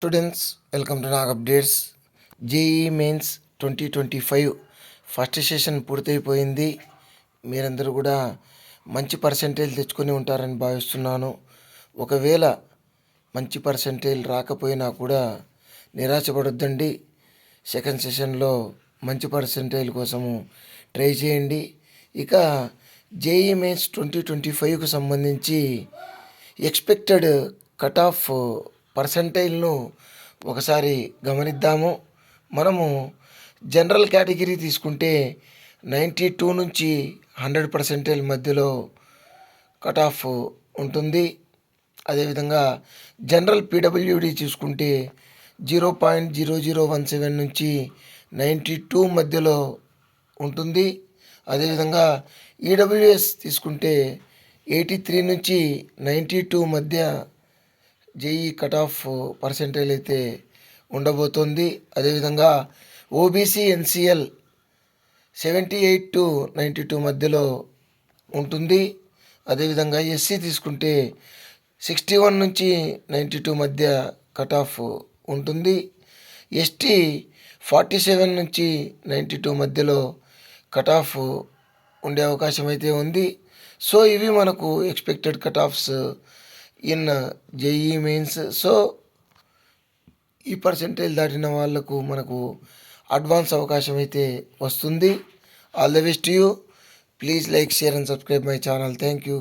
Students, welcome to Nag updates. JEE mains 2025 first session పూర్తయిపోయింది. మీరందరూ కూడా మంచి పర్సెంటేజ్ తెచ్చుకొని ఉంటారని భావిస్తున్నాను. ఒకవేళ మంచి పర్సెంటేజ్ రాకపోయినా కూడా నిరాశపడొద్దండి. సెకండ్ సెషన్లో మంచి పర్సెంటేజ్ కోసము ట్రై చేయండి. ఇక జేఈ మెయిన్స్ 2025కు సంబంధించి ఎక్స్పెక్టెడ్ కట్ ఆఫ్ పర్సంటైల్ను ఒకసారి గమనిద్దాము. మనము జనరల్ కేటగిరీ తీసుకుంటే 92 నుంచి 100% మధ్యలో కట్ ఆఫ్ ఉంటుంది. అదేవిధంగా జనరల్ పీడబ్ల్యూడి చూసుకుంటే 0.0017 నుంచి 92 మధ్యలో ఉంటుంది. అదేవిధంగా ఈడబ్ల్యూఎస్ తీసుకుంటే 83 నుంచి 92 మధ్య జేఈ కట్ ఆఫ్ పర్సెంటేజ్ అయితే ఉండబోతోంది. అదేవిధంగా ఓబీసీ ఎన్సిఎల్ 78 టు 92 మధ్యలో ఉంటుంది. అదేవిధంగా ఎస్సీ తీసుకుంటే 61 నుంచి 92 మధ్య కట్ ఆఫ్ ఉంటుంది. ఎస్టీ 47 నుంచి 92 మధ్యలో కట్ ఆఫ్ ఉండే అవకాశం అయితే ఉంది. సో ఇవి మనకు expected cut offs in JEE mains. So ఈ పర్సెంటేజ్ దాటిన వాళ్ళకు మనకు అడ్వాన్స్ అవకాశం అయితే వస్తుంది. All the best to you. Please like, share and subscribe my channel. Thank you.